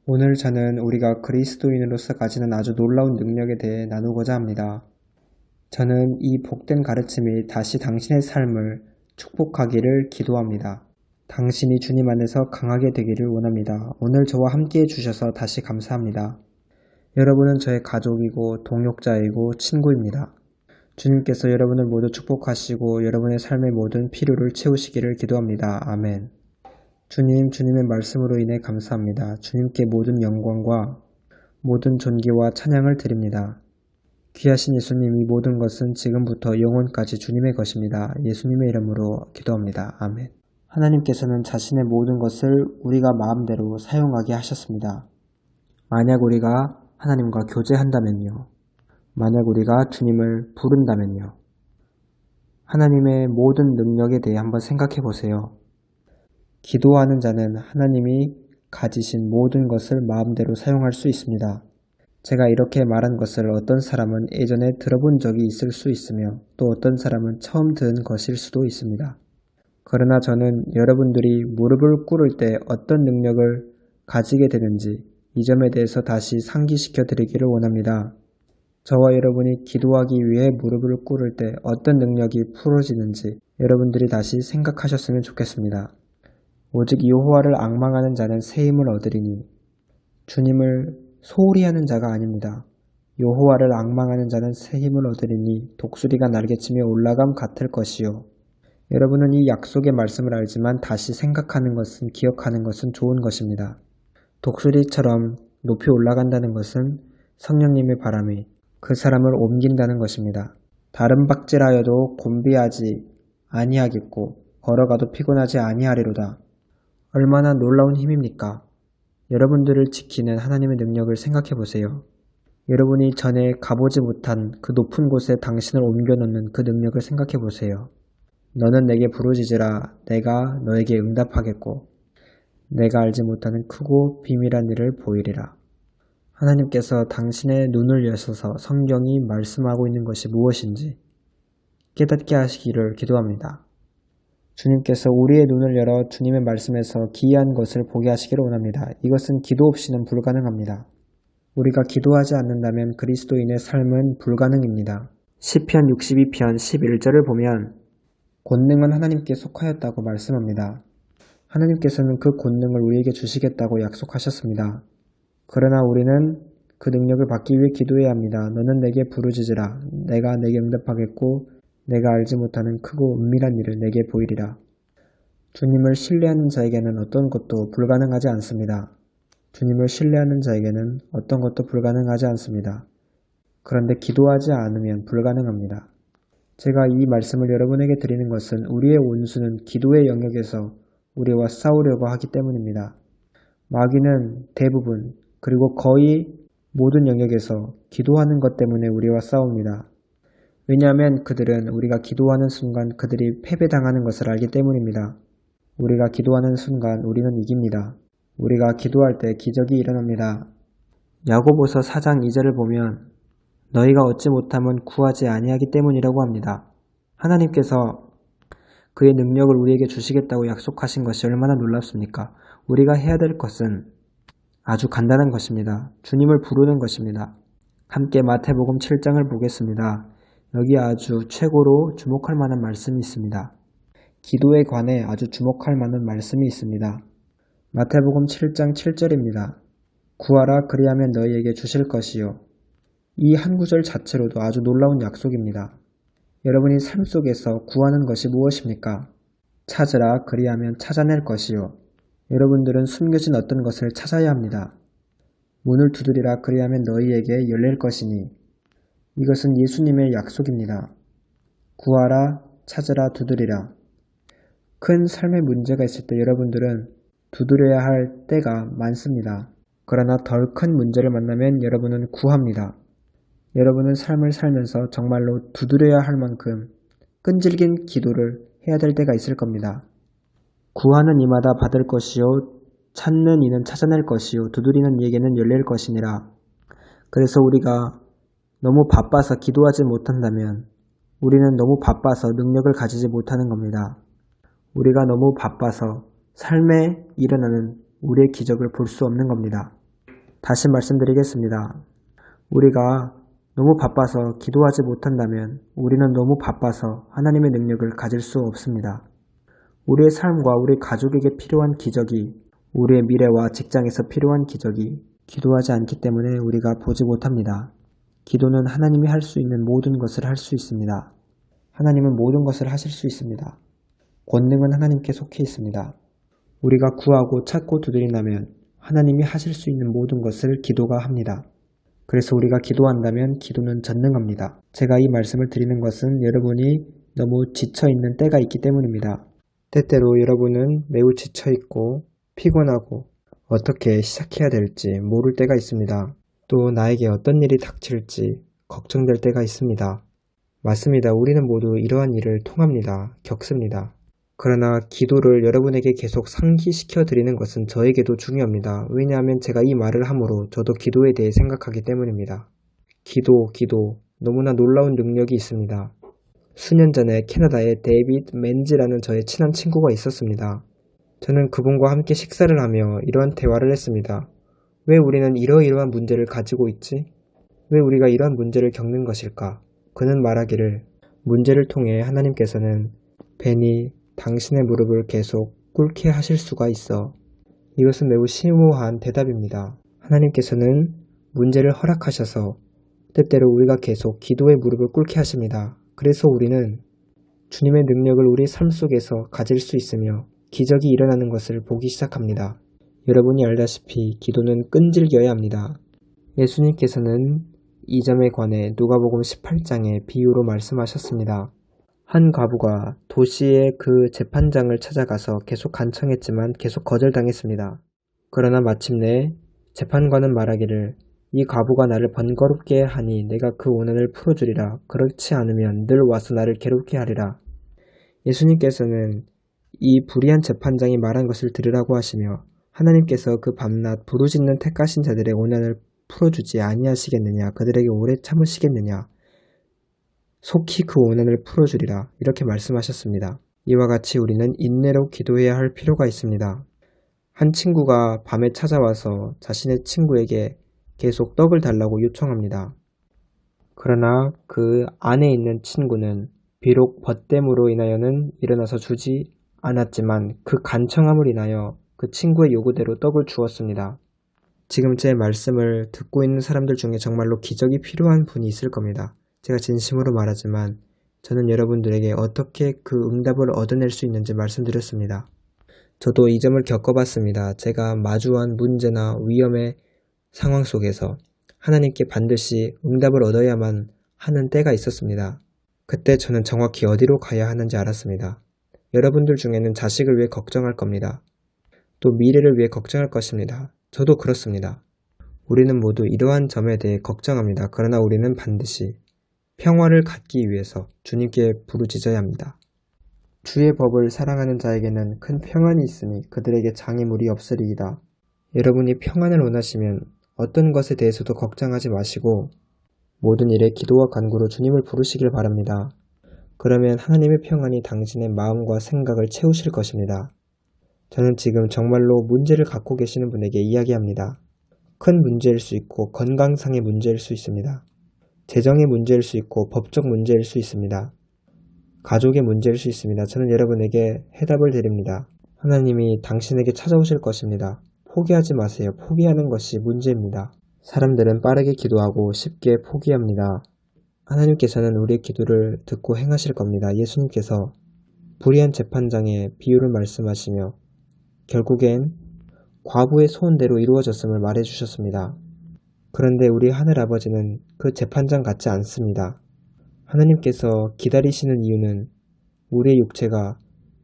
오늘 저는 우리가 그리스도인으로서 가지는 아주 놀라운 능력에 대해 나누고자 합니다. 저는 이 복된 가르침이 다시 당신의 삶을 축복하기를 기도합니다. 당신이 주님 안에서 강하게 되기를 원합니다. 오늘 저와 함께 해주셔서 다시 감사합니다. 여러분은 저의 가족이고 동역자이고 친구입니다. 주님께서 여러분을 모두 축복하시고 여러분의 삶의 모든 필요를 채우시기를 기도합니다. 아멘. 주님, 주님의 말씀으로 인해 감사합니다. 주님께 모든 영광과 모든 존귀와 찬양을 드립니다. 귀하신 예수님, 이 모든 것은 지금부터 영원까지 주님의 것입니다. 예수님의 이름으로 기도합니다. 아멘. 하나님께서는 자신의 모든 것을 우리가 마음대로 사용하게 하셨습니다. 만약 우리가 하나님과 교제한다면요. 만약 우리가 주님을 부른다면요. 하나님의 모든 능력에 대해 한번 생각해 보세요. 기도하는 자는 하나님이 가지신 모든 것을 마음대로 사용할 수 있습니다. 제가 이렇게 말한 것을 어떤 사람은 예전에 들어본 적이 있을 수 있으며 또 어떤 사람은 처음 들은 것일 수도 있습니다. 그러나 저는 여러분들이 무릎을 꿇을 때 어떤 능력을 가지게 되는지 이 점에 대해서 다시 상기시켜 드리기를 원합니다. 저와 여러분이 기도하기 위해 무릎을 꿇을 때 어떤 능력이 풀어지는지 여러분들이 다시 생각하셨으면 좋겠습니다. 오직 여호와를 앙망하는 자는 새 힘을 얻으리니 주님을 소홀히 하는 자가 아닙니다. 여호와를 앙망하는 자는 새 힘을 얻으리니 독수리가 날개치며 올라감 같을 것이요. 여러분은 이 약속의 말씀을 알지만 다시 생각하는 것은 기억하는 것은 좋은 것입니다. 독수리처럼 높이 올라간다는 것은 성령님의 바람이 그 사람을 옮긴다는 것입니다. 다른 박질하여도 곤비하지 아니하겠고 걸어가도 피곤하지 아니하리로다. 얼마나 놀라운 힘입니까? 여러분들을 지키는 하나님의 능력을 생각해 보세요. 여러분이 전에 가보지 못한 그 높은 곳에 당신을 옮겨놓는 그 능력을 생각해 보세요. 너는 내게 부르짖으라 내가 너에게 응답하겠고 내가 알지 못하는 크고 비밀한 일을 보이리라. 하나님께서 당신의 눈을 여셔서 성경이 말씀하고 있는 것이 무엇인지 깨닫게 하시기를 기도합니다. 주님께서 우리의 눈을 열어 주님의 말씀에서 기이한 것을 보게 하시기를 원합니다. 이것은 기도 없이는 불가능합니다. 우리가 기도하지 않는다면 그리스도인의 삶은 불가능입니다. 시편 62편 11절을 보면 권능은 하나님께 속하였다고 말씀합니다. 하나님께서는 그 권능을 우리에게 주시겠다고 약속하셨습니다. 그러나 우리는 그 능력을 받기 위해 기도해야 합니다. 너는 내게 부르짖으라. 내가 내게 응답하겠고 내가 알지 못하는 크고 은밀한 일을 내게 보이리라. 주님을 신뢰하는 자에게는 어떤 것도 불가능하지 않습니다. 주님을 신뢰하는 자에게는 어떤 것도 불가능하지 않습니다. 그런데 기도하지 않으면 불가능합니다. 제가 이 말씀을 여러분에게 드리는 것은 우리의 원수는 기도의 영역에서 우리와 싸우려고 하기 때문입니다. 마귀는 대부분 그리고 거의 모든 영역에서 기도하는 것 때문에 우리와 싸웁니다. 왜냐하면 그들은 우리가 기도하는 순간 그들이 패배당하는 것을 알기 때문입니다. 우리가 기도하는 순간 우리는 이깁니다. 우리가 기도할 때 기적이 일어납니다. 야고보서 4장 2절을 보면 너희가 얻지 못하면 구하지 아니하기 때문이라고 합니다. 하나님께서 그의 능력을 우리에게 주시겠다고 약속하신 것이 얼마나 놀랍습니까? 우리가 해야 될 것은 아주 간단한 것입니다. 주님을 부르는 것입니다. 함께 마태복음 7장을 보겠습니다. 여기 아주 최고로 주목할 만한 말씀이 있습니다. 기도에 관해 아주 주목할 만한 말씀이 있습니다. 마태복음 7장 7절입니다. 구하라 그리하면 너희에게 주실 것이요. 이 한 구절 자체로도 아주 놀라운 약속입니다. 여러분이 삶 속에서 구하는 것이 무엇입니까? 찾으라 그리하면 찾아낼 것이요. 여러분들은 숨겨진 어떤 것을 찾아야 합니다. 문을 두드리라 그리하면 너희에게 열릴 것이니 이것은 예수님의 약속입니다. 구하라, 찾으라, 두드리라. 큰 삶의 문제가 있을 때 여러분들은 두드려야 할 때가 많습니다. 그러나 덜 큰 문제를 만나면 여러분은 구합니다. 여러분은 삶을 살면서 정말로 두드려야 할 만큼 끈질긴 기도를 해야 될 때가 있을 겁니다. 구하는 이마다 받을 것이요 찾는 이는 찾아낼 것이요 두드리는 이에게는 열릴 것이니라. 그래서 우리가 너무 바빠서 기도하지 못한다면 우리는 너무 바빠서 능력을 가지지 못하는 겁니다. 우리가 너무 바빠서 삶에 일어나는 우리의 기적을 볼 수 없는 겁니다. 다시 말씀드리겠습니다. 우리가 너무 바빠서 기도하지 못한다면 우리는 너무 바빠서 하나님의 능력을 가질 수 없습니다. 우리의 삶과 우리 가족에게 필요한 기적이, 우리의 미래와 직장에서 필요한 기적이 기도하지 않기 때문에 우리가 보지 못합니다. 기도는 하나님이 할 수 있는 모든 것을 할 수 있습니다. 하나님은 모든 것을 하실 수 있습니다. 권능은 하나님께 속해 있습니다. 우리가 구하고 찾고 두드린다면 하나님이 하실 수 있는 모든 것을 기도가 합니다. 그래서 우리가 기도한다면 기도는 전능합니다. 제가 이 말씀을 드리는 것은 여러분이 너무 지쳐있는 때가 있기 때문입니다. 때때로 여러분은 매우 지쳐있고 피곤하고 어떻게 시작해야 될지 모를 때가 있습니다. 또 나에게 어떤 일이 닥칠지 걱정될 때가 있습니다. 맞습니다. 우리는 모두 이러한 일을 통합니다. 겪습니다. 그러나 기도를 여러분에게 계속 상기시켜 드리는 것은 저에게도 중요합니다. 왜냐하면 제가 이 말을 함으로 저도 기도에 대해 생각하기 때문입니다. 기도, 너무나 놀라운 능력이 있습니다. 수년 전에 캐나다에 데이빗 맨지라는 저의 친한 친구가 있었습니다. 저는 그분과 함께 식사를 하며 이러한 대화를 했습니다. 왜 우리는 이러이러한 문제를 가지고 있지? 왜 우리가 이러한 문제를 겪는 것일까? 그는 말하기를 문제를 통해 하나님께서는 벤이 당신의 무릎을 계속 꿇게 하실 수가 있어. 이것은 매우 심오한 대답입니다. 하나님께서는 문제를 허락하셔서 때때로 우리가 계속 기도의 무릎을 꿇게 하십니다. 그래서 우리는 주님의 능력을 우리 삶 속에서 가질 수 있으며 기적이 일어나는 것을 보기 시작합니다. 여러분이 알다시피 기도는 끈질겨야 합니다. 예수님께서는 이 점에 관해 누가복음 18장의 비유로 말씀하셨습니다. 한 과부가 도시의 그 재판장을 찾아가서 계속 간청했지만 계속 거절당했습니다. 그러나 마침내 재판관은 말하기를 이 과부가 나를 번거롭게 하니 내가 그 오난을 풀어주리라. 그렇지 않으면 늘 와서 나를 괴롭게 하리라. 예수님께서는 이 불의한 재판장이 말한 것을 들으라고 하시며 하나님께서 그 밤낮 부르짖는 택하신 자들의 오난을 풀어주지 아니하시겠느냐. 그들에게 오래 참으시겠느냐. 속히 그 오난을 풀어주리라. 이렇게 말씀하셨습니다. 이와 같이 우리는 인내로 기도해야 할 필요가 있습니다. 한 친구가 밤에 찾아와서 자신의 친구에게 계속 떡을 달라고 요청합니다. 그러나 그 안에 있는 친구는 비록 벗됨으로 인하여는 일어나서 주지 않았지만 그 간청함을 인하여 그 친구의 요구대로 떡을 주었습니다. 지금 제 말씀을 듣고 있는 사람들 중에 정말로 기적이 필요한 분이 있을 겁니다. 제가 진심으로 말하지만 저는 여러분들에게 어떻게 그 응답을 얻어낼 수 있는지 말씀드렸습니다. 저도 이 점을 겪어봤습니다. 제가 마주한 문제나 위험의 상황 속에서 하나님께 반드시 응답을 얻어야만 하는 때가 있었습니다. 그때 저는 정확히 어디로 가야 하는지 알았습니다. 여러분들 중에는 자식을 위해 걱정할 겁니다. 또 미래를 위해 걱정할 것입니다. 저도 그렇습니다. 우리는 모두 이러한 점에 대해 걱정합니다. 그러나 우리는 반드시 평화를 갖기 위해서 주님께 부르짖어야 합니다. 주의 법을 사랑하는 자에게는 큰 평안이 있으니 그들에게 장애물이 없으리이다. 여러분이 평안을 원하시면 어떤 것에 대해서도 걱정하지 마시고 모든 일에 기도와 간구로 주님을 부르시길 바랍니다. 그러면 하나님의 평안이 당신의 마음과 생각을 채우실 것입니다. 저는 지금 정말로 문제를 갖고 계시는 분에게 이야기합니다. 큰 문제일 수 있고 건강상의 문제일 수 있습니다. 재정의 문제일 수 있고 법적 문제일 수 있습니다. 가족의 문제일 수 있습니다. 저는 여러분에게 해답을 드립니다. 하나님이 당신에게 찾아오실 것입니다. 포기하지 마세요. 포기하는 것이 문제입니다. 사람들은 빠르게 기도하고 쉽게 포기합니다. 하나님께서는 우리의 기도를 듣고 행하실 겁니다. 예수님께서 불의한 재판장의 비유를 말씀하시며 결국엔 과부의 소원대로 이루어졌음을 말해주셨습니다. 그런데 우리 하늘아버지는 그 재판장 같지 않습니다. 하나님께서 기다리시는 이유는 우리의 육체가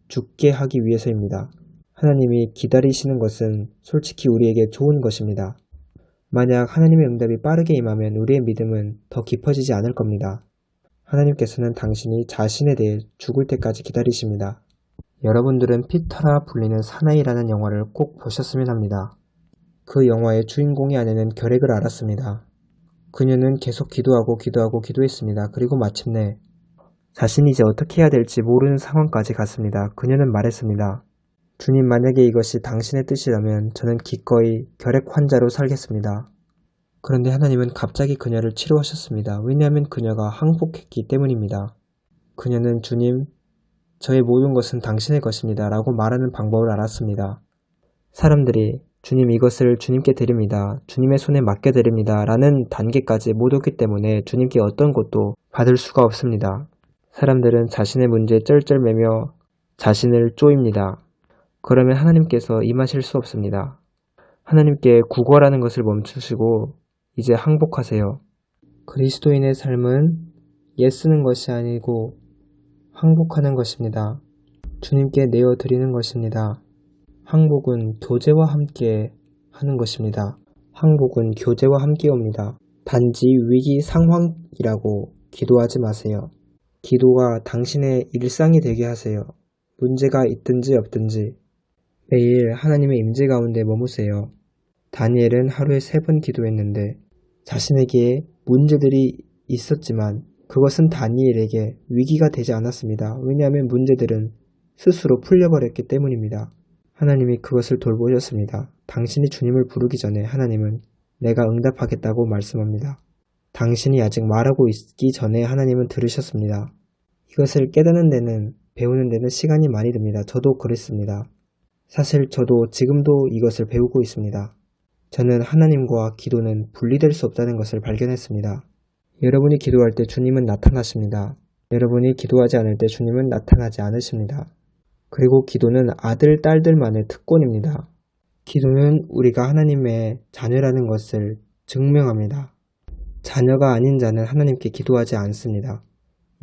죽게 하기 위해서입니다. 하나님이 기다리시는 것은 솔직히 우리에게 좋은 것입니다. 만약 하나님의 응답이 빠르게 임하면 우리의 믿음은 더 깊어지지 않을 겁니다. 하나님께서는 당신이 자신에 대해 죽을 때까지 기다리십니다. 여러분들은 피터라 불리는 사나이라는 영화를 꼭 보셨으면 합니다. 그 영화의 주인공의 아내는 결핵을 앓았습니다. 그녀는 계속 기도했습니다. 그리고 마침내 자신이 이제 어떻게 해야 될지 모르는 상황까지 갔습니다. 그녀는 말했습니다. 주님, 만약에 이것이 당신의 뜻이라면 저는 기꺼이 결핵 환자로 살겠습니다. 그런데 하나님은 갑자기 그녀를 치료하셨습니다. 왜냐하면 그녀가 항복했기 때문입니다. 그녀는 주님, 저의 모든 것은 당신의 것입니다 라고 말하는 방법을 알았습니다. 사람들이 주님, 이것을 주님께 드립니다, 주님의 손에 맡겨드립니다 라는 단계까지 못 오기 때문에 주님께 어떤 것도 받을 수가 없습니다. 사람들은 자신의 문제에 쩔쩔매며 자신을 쪼입니다. 그러면 하나님께서 임하실 수 없습니다. 하나님께 구걸하는 것을 멈추시고 이제 항복하세요. 그리스도인의 삶은 애쓰는 것이 아니고 항복하는 것입니다. 주님께 내어드리는 것입니다. 항복은 교제와 함께 하는 것입니다. 항복은 교제와 함께 옵니다. 단지 위기 상황이라고 기도하지 마세요. 기도가 당신의 일상이 되게 하세요. 문제가 있든지 없든지 매일 하나님의 임재 가운데 머무세요. 다니엘은 하루에 3번 기도했는데 자신에게 문제들이 있었지만 그것은 다니엘에게 위기가 되지 않았습니다. 왜냐하면 문제들은 스스로 풀려버렸기 때문입니다. 하나님이 그것을 돌보셨습니다. 당신이 주님을 부르기 전에 하나님은 내가 응답하겠다고 말씀합니다. 당신이 아직 말하고 있기 전에 하나님은 들으셨습니다. 이것을 깨닫는 데는, 배우는 데는 시간이 많이 듭니다. 저도 그랬습니다. 사실 저도 지금도 이것을 배우고 있습니다. 저는 하나님과 기도는 분리될 수 없다는 것을 발견했습니다. 여러분이 기도할 때 주님은 나타나십니다. 여러분이 기도하지 않을 때 주님은 나타나지 않으십니다. 그리고 기도는 아들, 딸들만의 특권입니다. 기도는 우리가 하나님의 자녀라는 것을 증명합니다. 자녀가 아닌 자는 하나님께 기도하지 않습니다.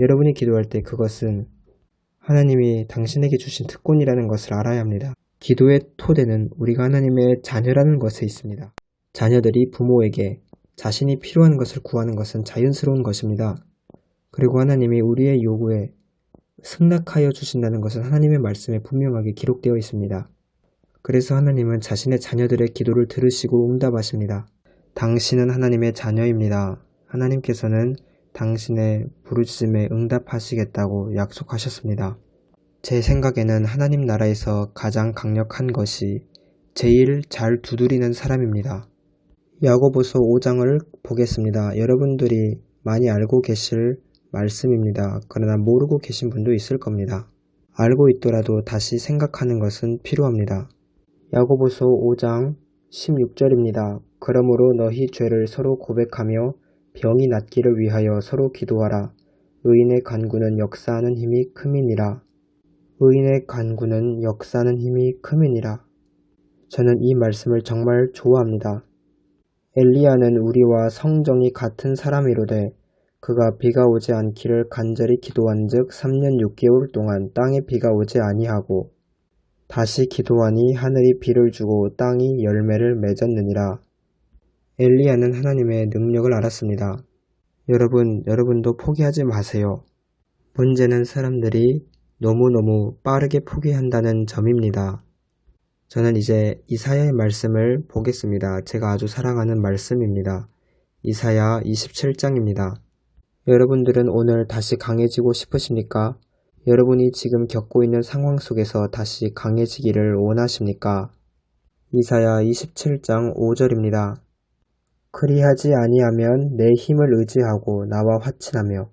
여러분이 기도할 때 그것은 하나님이 당신에게 주신 특권이라는 것을 알아야 합니다. 기도의 토대는 우리가 하나님의 자녀라는 것에 있습니다. 자녀들이 부모에게 자신이 필요한 것을 구하는 것은 자연스러운 것입니다. 그리고 하나님이 우리의 요구에 승낙하여 주신다는 것은 하나님의 말씀에 분명하게 기록되어 있습니다. 그래서 하나님은 자신의 자녀들의 기도를 들으시고 응답하십니다. 당신은 하나님의 자녀입니다. 하나님께서는 당신의 부르짖음에 응답하시겠다고 약속하셨습니다. 제 생각에는 하나님 나라에서 가장 강력한 것이 제일 잘 두드리는 사람입니다. 야고보서 5장을 보겠습니다. 여러분들이 많이 알고 계실 말씀입니다. 그러나 모르고 계신 분도 있을 겁니다. 알고 있더라도 다시 생각하는 것은 필요합니다. 야고보서 5장 16절입니다. 그러므로 너희 죄를 서로 고백하며 병이 낫기를 위하여 서로 기도하라. 의인의 간구는 역사하는 힘이 큼이니라. 의인의 간구는 역사하는 힘이 큼이니라. 저는 이 말씀을 정말 좋아합니다. 엘리야는 우리와 성정이 같은 사람이로되 그가 비가 오지 않기를 간절히 기도한즉 3년 6개월 동안 땅에 비가 오지 아니하고 다시 기도하니 하늘이 비를 주고 땅이 열매를 맺었느니라. 엘리야는 하나님의 능력을 알았습니다. 여러분도 포기하지 마세요. 문제는 사람들이 너무너무 빠르게 포기한다는 점입니다. 저는 이제 이사야의 말씀을 보겠습니다. 제가 아주 사랑하는 말씀입니다. 이사야 27장입니다. 여러분들은 오늘 다시 강해지고 싶으십니까? 여러분이 지금 겪고 있는 상황 속에서 다시 강해지기를 원하십니까? 이사야 27장 5절입니다. 그리하지 아니하면 내 힘을 의지하고 나와 화친하며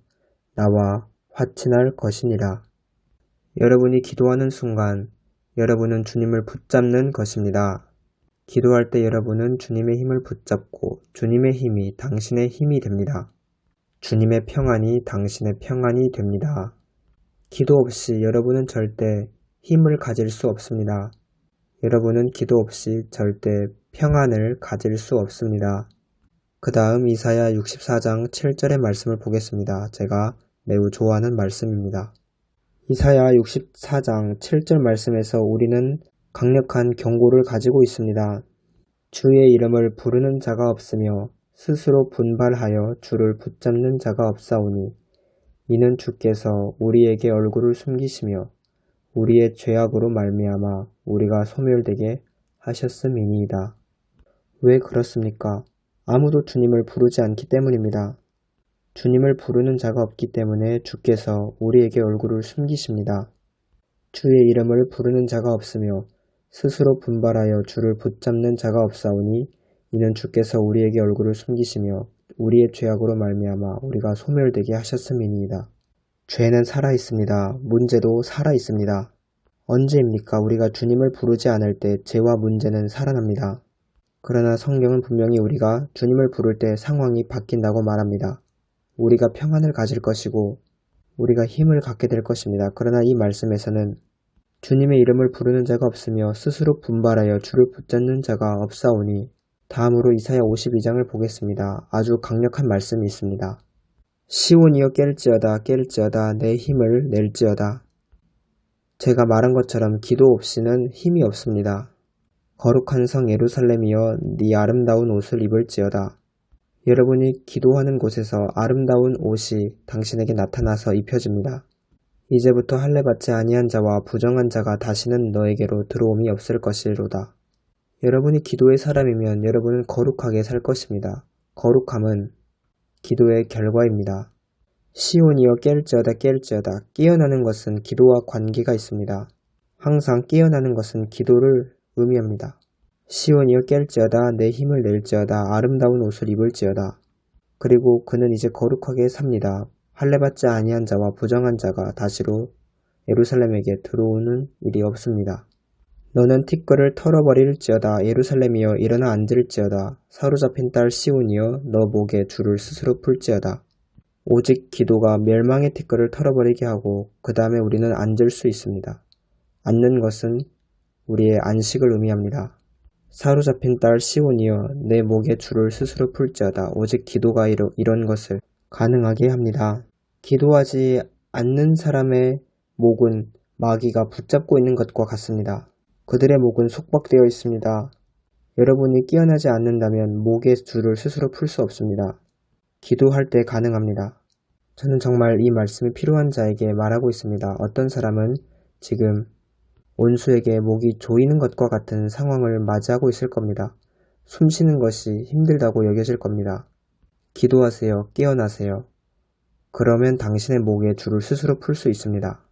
나와 화친할 것이니라. 여러분이 기도하는 순간 여러분은 주님을 붙잡는 것입니다. 기도할 때 여러분은 주님의 힘을 붙잡고 주님의 힘이 당신의 힘이 됩니다. 주님의 평안이 당신의 평안이 됩니다. 기도 없이 여러분은 절대 힘을 가질 수 없습니다. 여러분은 기도 없이 절대 평안을 가질 수 없습니다. 그 다음 이사야 64장 7절의 말씀을 보겠습니다. 제가 매우 좋아하는 말씀입니다. 이사야 64장 7절 말씀에서 우리는 강력한 경고를 가지고 있습니다. 주의 이름을 부르는 자가 없으며 스스로 분발하여 주를 붙잡는 자가 없사오니 이는 주께서 우리에게 얼굴을 숨기시며 우리의 죄악으로 말미암아 우리가 소멸되게 하셨음이니이다. 왜 그렇습니까? 아무도 주님을 부르지 않기 때문입니다. 주님을 부르는 자가 없기 때문에 주께서 우리에게 얼굴을 숨기십니다. 주의 이름을 부르는 자가 없으며 스스로 분발하여 주를 붙잡는 자가 없사오니 이는 주께서 우리에게 얼굴을 숨기시며 우리의 죄악으로 말미암아 우리가 소멸되게 하셨음이니이다. 죄는 살아있습니다. 문제도 살아있습니다. 언제입니까? 우리가 주님을 부르지 않을 때 죄와 문제는 살아납니다. 그러나 성경은 분명히 우리가 주님을 부를 때 상황이 바뀐다고 말합니다. 우리가 평안을 가질 것이고 우리가 힘을 갖게 될 것입니다. 그러나 이 말씀에서는 주님의 이름을 부르는 자가 없으며 스스로 분발하여 주를 붙잡는 자가 없사오니 다음으로 이사야 52장을 보겠습니다. 아주 강력한 말씀이 있습니다. 시온이여 깰지어다 내 힘을 낼지어다. 제가 말한 것처럼 기도 없이는 힘이 없습니다. 거룩한 성 예루살렘이여 네 아름다운 옷을 입을지어다. 여러분이 기도하는 곳에서 아름다운 옷이 당신에게 나타나서 입혀집니다. 이제부터 할례받지 아니한 자와 부정한 자가 다시는 너에게로 들어옴이 없을 것이로다. 여러분이 기도의 사람이면 여러분은 거룩하게 살 것입니다. 거룩함은 기도의 결과입니다. 시온이여 깰지어다 깨어나는 것은 기도와 관계가 있습니다. 항상 깨어나는 것은 기도를 의미합니다. 시온이여 깰지어다 내 힘을 낼지어다 아름다운 옷을 입을지어다. 그리고 그는 이제 거룩하게 삽니다. 할례받지 아니한 자와 부정한 자가 다시로 예루살렘에게 들어오는 일이 없습니다. 너는 티끌을 털어버릴지어다 예루살렘이여 일어나 앉을지어다 사로잡힌 딸 시온이여 너 목에 줄을 스스로 풀지어다. 오직 기도가 멸망의 티끌을 털어버리게 하고 그 다음에 우리는 앉을 수 있습니다. 앉는 것은 우리의 안식을 의미합니다. 사로잡힌 딸 시온이여 내 목에 줄을 스스로 풀지어다. 오직 기도가 이런 것을 가능하게 합니다. 기도하지 않는 사람의 목은 마귀가 붙잡고 있는 것과 같습니다. 그들의 목은 속박되어 있습니다. 여러분이 깨어나지 않는다면 목의 줄을 스스로 풀 수 없습니다. 기도할 때 가능합니다. 저는 정말 이 말씀이 필요한 자에게 말하고 있습니다. 어떤 사람은 지금 원수에게 목이 조이는 것과 같은 상황을 맞이하고 있을 겁니다. 숨 쉬는 것이 힘들다고 여겨질 겁니다. 기도하세요. 깨어나세요. 그러면 당신의 목에 줄을 스스로 풀 수 있습니다.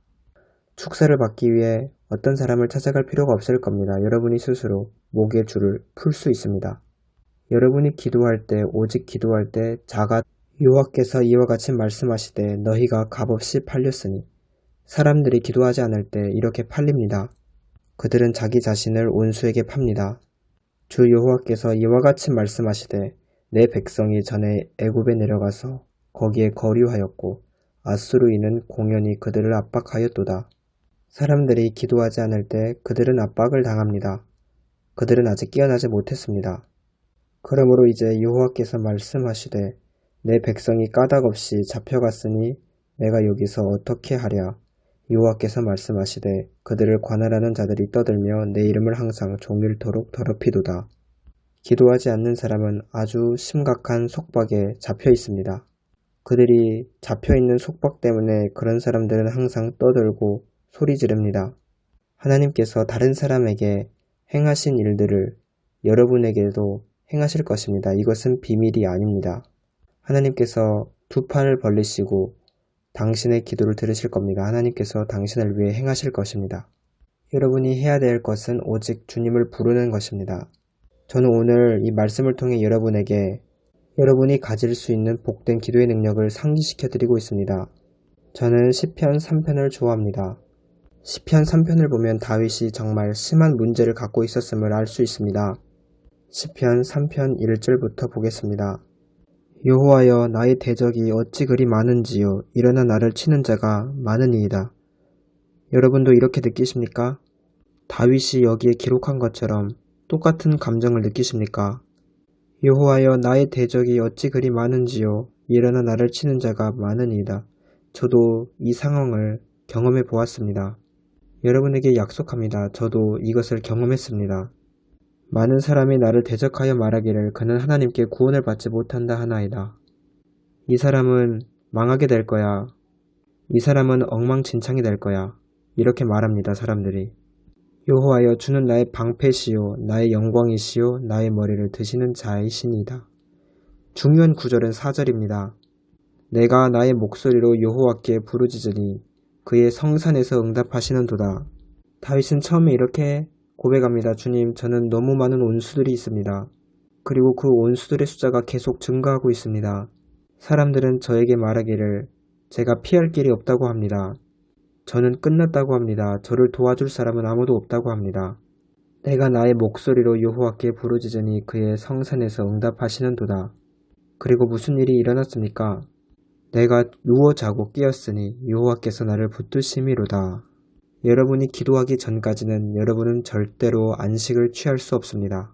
축사를 받기 위해 어떤 사람을 찾아갈 필요가 없을 겁니다. 여러분이 스스로 목의 줄을 풀 수 있습니다. 여러분이 기도할 때 오직 기도할 때 자가 여호와께서 이와 같이 말씀하시되 너희가 값없이 팔렸으니 사람들이 기도하지 않을 때 이렇게 팔립니다. 그들은 자기 자신을 원수에게 팝니다. 주 여호와께서 이와 같이 말씀하시되 내 백성이 전에 애굽에 내려가서 거기에 거류하였고 아수르인은 공연히 그들을 압박하였도다. 사람들이 기도하지 않을 때 그들은 압박을 당합니다. 그들은 아직 깨어나지 못했습니다. 그러므로 이제 여호와께서 말씀하시되 내 백성이 까닭없이 잡혀갔으니 내가 여기서 어떻게 하랴. 여호와께서 말씀하시되 그들을 관할하는 자들이 떠들며 내 이름을 항상 종일토록 더럽히도다. 기도하지 않는 사람은 아주 심각한 속박에 잡혀 있습니다. 그들이 잡혀있는 속박 때문에 그런 사람들은 항상 떠들고 소리 지릅니다. 하나님께서 다른 사람에게 행하신 일들을 여러분에게도 행하실 것입니다. 이것은 비밀이 아닙니다. 하나님께서 두 팔을 벌리시고 당신의 기도를 들으실 겁니다. 하나님께서 당신을 위해 행하실 것입니다. 여러분이 해야 될 것은 오직 주님을 부르는 것입니다. 저는 오늘 이 말씀을 통해 여러분에게 여러분이 가질 수 있는 복된 기도의 능력을 상기시켜 드리고 있습니다. 저는 시편 3편을 좋아합니다. 시편 3편을 보면 다윗이 정말 심한 문제를 갖고 있었음을 알 수 있습니다. 시편 3편 1절부터 보겠습니다. 여호와여 나의 대적이 어찌 그리 많은지요. 일어나 나를 치는 자가 많으니이다. 여러분도 이렇게 느끼십니까? 다윗이 여기에 기록한 것처럼 똑같은 감정을 느끼십니까? 여호와여 나의 대적이 어찌 그리 많은지요. 일어나 나를 치는 자가 많으니이다. 저도 이 상황을 경험해 보았습니다. 여러분에게 약속합니다. 저도 이것을 경험했습니다. 많은 사람이 나를 대적하여 말하기를 그는 하나님께 구원을 받지 못한다 하나이다. 이 사람은 망하게 될 거야. 이 사람은 엉망진창이 될 거야. 이렇게 말합니다. 사람들이. 여호와여 주는 나의 방패시요 나의 영광이시요 나의 머리를 드시는 자이시니이다. 중요한 구절은 4절입니다. 내가 나의 목소리로 여호와께 부르짖으니 그의 성산에서 응답하시는도다. 다윗은 처음에 이렇게 고백합니다. 주님, 저는 너무 많은 원수들이 있습니다. 그리고 그 원수들의 숫자가 계속 증가하고 있습니다. 사람들은 저에게 말하기를 제가 피할 길이 없다고 합니다. 저는 끝났다고 합니다. 저를 도와줄 사람은 아무도 없다고 합니다. 내가 나의 목소리로 여호와께 부르짖으니 그의 성산에서 응답하시는도다. 그리고 무슨 일이 일어났습니까? 내가 누워 자고 깨었으니 여호와께서 나를 붙드심이로다. 여러분이 기도하기 전까지는 여러분은 절대로 안식을 취할 수 없습니다.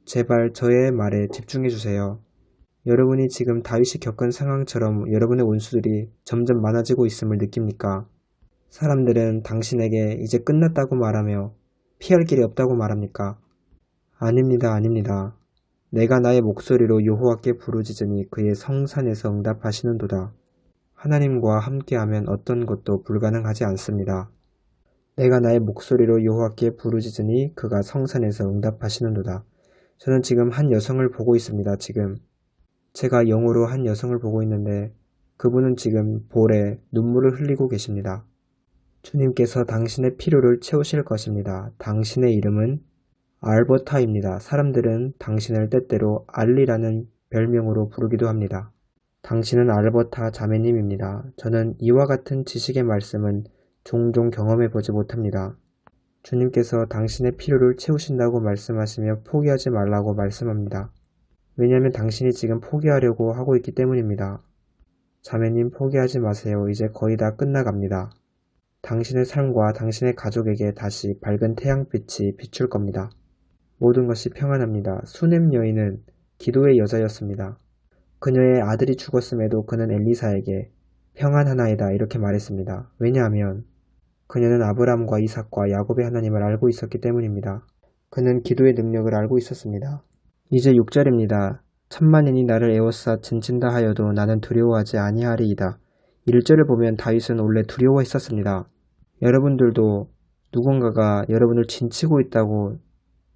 제발 저의 말에 집중해 주세요. 여러분이 지금 다윗이 겪은 상황처럼 여러분의 원수들이 점점 많아지고 있음을 느낍니까? 사람들은 당신에게 이제 끝났다고 말하며 피할 길이 없다고 말합니까? 아닙니다, 아닙니다. 내가 나의 목소리로 여호와께 부르짖으니 그의 성산에서 응답하시는도다. 하나님과 함께하면 어떤 것도 불가능하지 않습니다. 내가 나의 목소리로 여호와께 부르짖으니 그가 성산에서 응답하시는도다. 저는 지금 한 여성을 보고 있습니다. 지금 제가 영으로 한 여성을 보고 있는데 그분은 지금 볼에 눈물을 흘리고 계십니다. 주님께서 당신의 필요를 채우실 것입니다. 당신의 이름은 알버타입니다. 사람들은 당신을 때때로 알리라는 별명으로 부르기도 합니다. 당신은 알버타 자매님입니다. 저는 이와 같은 지식의 말씀은 종종 경험해 보지 못합니다. 주님께서 당신의 필요를 채우신다고 말씀하시며 포기하지 말라고 말씀합니다. 왜냐하면 당신이 지금 포기하려고 하고 있기 때문입니다. 자매님, 포기하지 마세요. 이제 거의 다 끝나갑니다. 당신의 삶과 당신의 가족에게 다시 밝은 태양빛이 비출 겁니다. 모든 것이 평안합니다. 수넴 여인은 기도의 여자였습니다. 그녀의 아들이 죽었음에도 그는 엘리사에게 평안하나이다 이렇게 말했습니다. 왜냐하면 그녀는 아브라함과 이삭과 야곱의 하나님을 알고 있었기 때문입니다. 그는 기도의 능력을 알고 있었습니다. 이제 6절입니다. 천만인이 나를 에워싸 진친다 하여도 나는 두려워하지 아니하리이다. 1절을 보면 다윗은 원래 두려워했었습니다. 여러분들도 누군가가 여러분을 진치고 있다고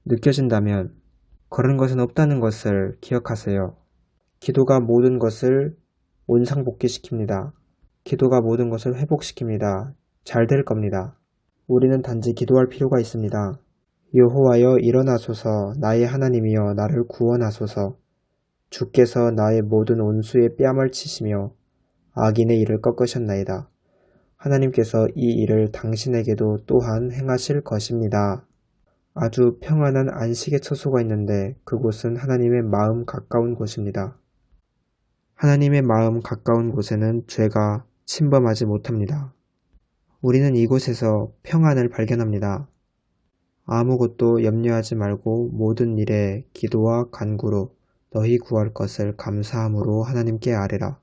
느껴진다면 그런 것은 없다는 것을 기억하세요. 기도가 모든 것을 원상복귀시킵니다. 기도가 모든 것을 회복시킵니다. 잘 될 겁니다. 우리는 단지 기도할 필요가 있습니다. 여호와여 일어나소서, 나의 하나님이여 나를 구원하소서. 주께서 나의 모든 원수의 뺨을 치시며 악인의 일을 꺾으셨나이다. 하나님께서 이 일을 당신에게도 또한 행하실 것입니다. 아주 평안한 안식의 처소가 있는데 그곳은 하나님의 마음 가까운 곳입니다. 하나님의 마음 가까운 곳에는 죄가 침범하지 못합니다. 우리는 이곳에서 평안을 발견합니다. 아무것도 염려하지 말고 모든 일에 기도와 간구로 너희 구할 것을 감사함으로 하나님께 아뢰라.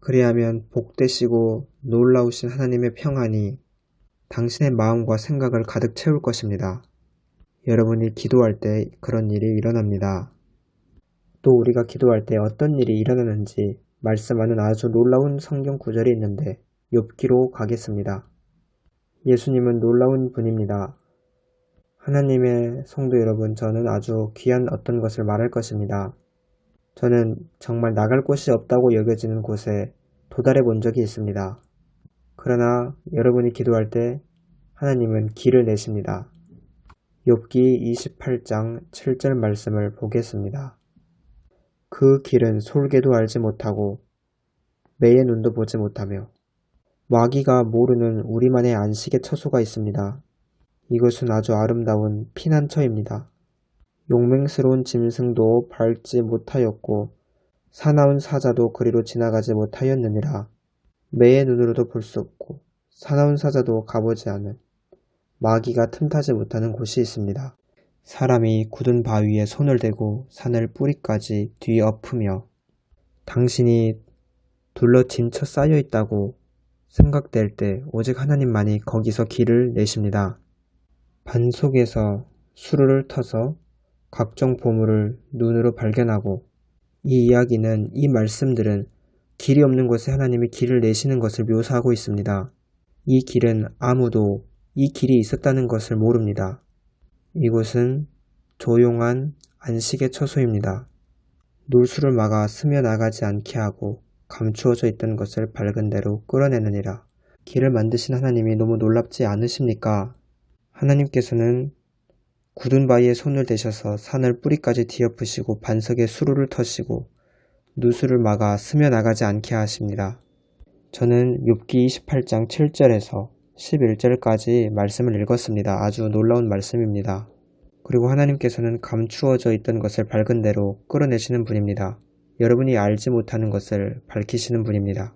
그리하면 복되시고 놀라우신 하나님의 평안이 당신의 마음과 생각을 가득 채울 것입니다. 여러분이 기도할 때 그런 일이 일어납니다. 또 우리가 기도할 때 어떤 일이 일어나는지 말씀하는 아주 놀라운 성경 구절이 있는데 욥기로 가겠습니다. 예수님은 놀라운 분입니다. 하나님의 성도 여러분, 저는 아주 귀한 어떤 것을 말할 것입니다. 저는 정말 나갈 곳이 없다고 여겨지는 곳에 도달해 본 적이 있습니다. 그러나 여러분이 기도할 때 하나님은 길을 내십니다. 욥기 28장 7절 말씀을 보겠습니다. 그 길은 솔개도 알지 못하고 매의 눈도 보지 못하며 마귀가 모르는 우리만의 안식의 처소가 있습니다. 이것은 아주 아름다운 피난처입니다. 용맹스러운 짐승도 밟지 못하였고 사나운 사자도 그리로 지나가지 못하였느니라. 매의 눈으로도 볼 수 없고 사나운 사자도 가보지 않은 마귀가 틈타지 못하는 곳이 있습니다. 사람이 굳은 바위에 손을 대고 산을 뿌리까지 뒤엎으며 당신이 둘러 진쳐 쌓여 있다고 생각될 때 오직 하나님만이 거기서 길을 내십니다. 반 속에서 수루를 터서 각종 보물을 눈으로 발견하고 이 이야기는 이 말씀들은 길이 없는 곳에 하나님이 길을 내시는 것을 묘사하고 있습니다. 이 길은 아무도 이 길이 있었다는 것을 모릅니다. 이곳은 조용한 안식의 처소입니다. 놀수를 막아 스며나가지 않게 하고 감추어져 있던 것을 밝은 대로 끌어내느니라. 길을 만드신 하나님이 너무 놀랍지 않으십니까? 하나님께서는 굳은 바위에 손을 대셔서 산을 뿌리까지 뒤엎으시고 반석에 수루를 터시고 누수를 막아 스며나가지 않게 하십니다. 저는 욥기 28장 7절에서 11절까지 말씀을 읽었습니다. 아주 놀라운 말씀입니다. 그리고 하나님께서는 감추어져 있던 것을 밝은 대로 끌어내시는 분입니다. 여러분이 알지 못하는 것을 밝히시는 분입니다.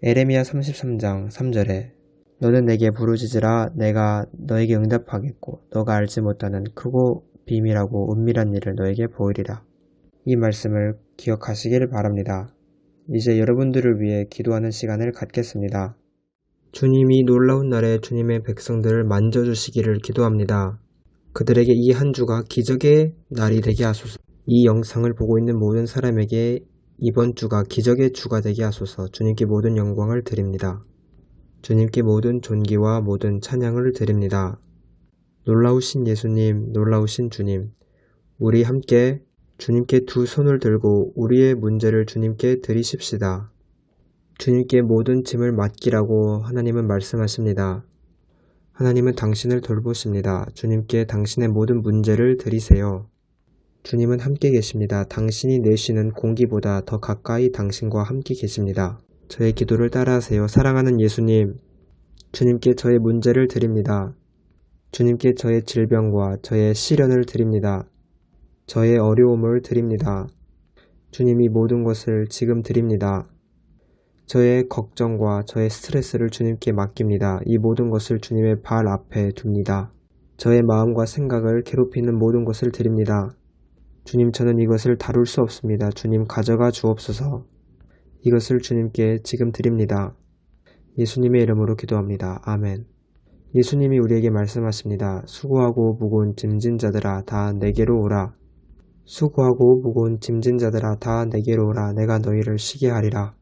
에레미야 33장 3절에 너는 내게 부르짖으라 내가 너에게 응답하겠고 너가 알지 못하는 크고 비밀하고 은밀한 일을 너에게 보이리라. 이 말씀을 기억하시길 바랍니다. 이제 여러분들을 위해 기도하는 시간을 갖겠습니다. 주님이 놀라운 날에 주님의 백성들을 만져주시기를 기도합니다. 그들에게 이 한 주가 기적의 날이 되게 하소서. 이 영상을 보고 있는 모든 사람에게 이번 주가 기적의 주가 되게 하소서. 주님께 모든 영광을 드립니다. 주님께 모든 존귀와 모든 찬양을 드립니다. 놀라우신 예수님, 놀라우신 주님, 우리 함께 주님께 두 손을 들고 우리의 문제를 주님께 드리십시다. 주님께 모든 짐을 맡기라고 하나님은 말씀하십니다. 하나님은 당신을 돌보십니다. 주님께 당신의 모든 문제를 드리세요. 주님은 함께 계십니다. 당신이 내쉬는 공기보다 더 가까이 당신과 함께 계십니다. 저의 기도를 따라하세요. 사랑하는 예수님, 주님께 저의 문제를 드립니다. 주님께 저의 질병과 저의 시련을 드립니다. 저의 어려움을 드립니다. 주님이 모든 것을 지금 드립니다. 저의 걱정과 저의 스트레스를 주님께 맡깁니다. 이 모든 것을 주님의 발 앞에 둡니다. 저의 마음과 생각을 괴롭히는 모든 것을 드립니다. 주님, 저는 이것을 다룰 수 없습니다. 주님, 가져가 주옵소서. 이것을 주님께 지금 드립니다. 예수님의 이름으로 기도합니다. 아멘. 예수님이 우리에게 말씀하십니다. 수고하고 무거운 짐진 자들아 다 내게로 오라. 수고하고 무거운 짐진 자들아 다 내게로 오라. 내가 너희를 쉬게 하리라.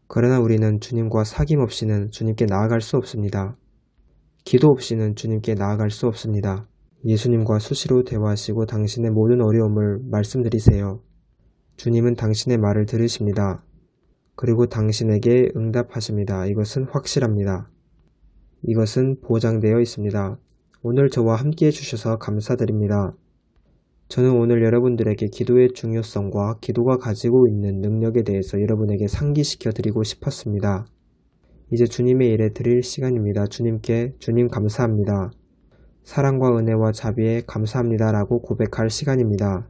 그러나 우리는 주님과 사귐 없이는 주님께 나아갈 수 없습니다. 기도 없이는 주님께 나아갈 수 없습니다. 예수님과 수시로 대화하시고 당신의 모든 어려움을 말씀드리세요. 주님은 당신의 말을 들으십니다. 그리고 당신에게 응답하십니다. 이것은 확실합니다. 이것은 보장되어 있습니다. 오늘 저와 함께 해주셔서 감사드립니다. 저는 오늘 여러분들에게 기도의 중요성과 기도가 가지고 있는 능력에 대해서 여러분에게 상기시켜 드리고 싶었습니다. 이제 주님의 일에 드릴 시간입니다. 주님께 주님 감사합니다. 사랑과 은혜와 자비에 감사합니다 라고 고백할 시간입니다.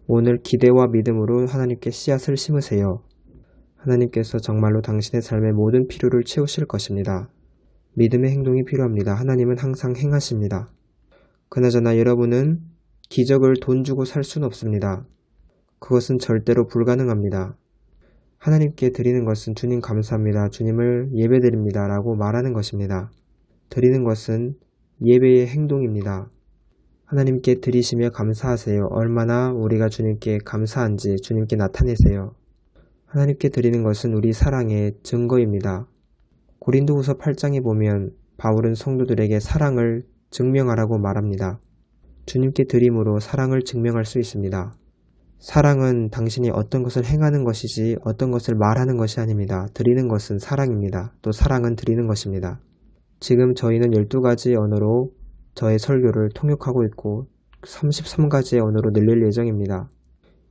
오늘 기대와 믿음으로 하나님께 씨앗을 심으세요. 하나님께서 정말로 당신의 삶의 모든 필요를 채우실 것입니다. 믿음의 행동이 필요합니다. 하나님은 항상 행하십니다. 그나저나 여러분은 기적을 돈 주고 살 수는 없습니다. 그것은 절대로 불가능합니다. 하나님께 드리는 것은 주님 감사합니다. 주님을 예배드립니다 라고 말하는 것입니다. 드리는 것은 예배의 행동입니다. 하나님께 드리시며 감사하세요. 얼마나 우리가 주님께 감사한지 주님께 나타내세요. 하나님께 드리는 것은 우리 사랑의 증거입니다. 고린도후서 8장에 보면 바울은 성도들에게 사랑을 증명하라고 말합니다. 주님께 드림으로 사랑을 증명할 수 있습니다. 사랑은 당신이 어떤 것을 행하는 것이지 어떤 것을 말하는 것이 아닙니다. 드리는 것은 사랑입니다. 또 사랑은 드리는 것입니다. 지금 저희는 12가지 언어로 저의 설교를 통역하고 있고 33가지의 언어로 늘릴 예정입니다.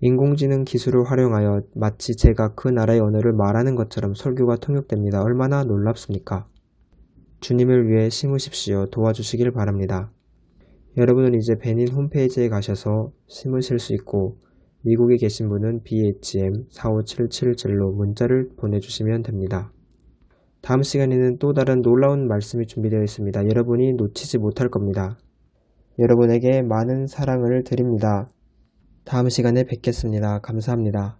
인공지능 기술을 활용하여 마치 제가 그 나라의 언어를 말하는 것처럼 설교가 통역됩니다. 얼마나 놀랍습니까? 주님을 위해 심으십시오. 도와주시길 바랍니다. 여러분은 이제 베닌 홈페이지에 가셔서 심으실 수 있고 미국에 계신 분은 BHM45777로 문자를 보내주시면 됩니다. 다음 시간에는 또 다른 놀라운 말씀이 준비되어 있습니다. 여러분이 놓치지 못할 겁니다. 여러분에게 많은 사랑을 드립니다. 다음 시간에 뵙겠습니다. 감사합니다.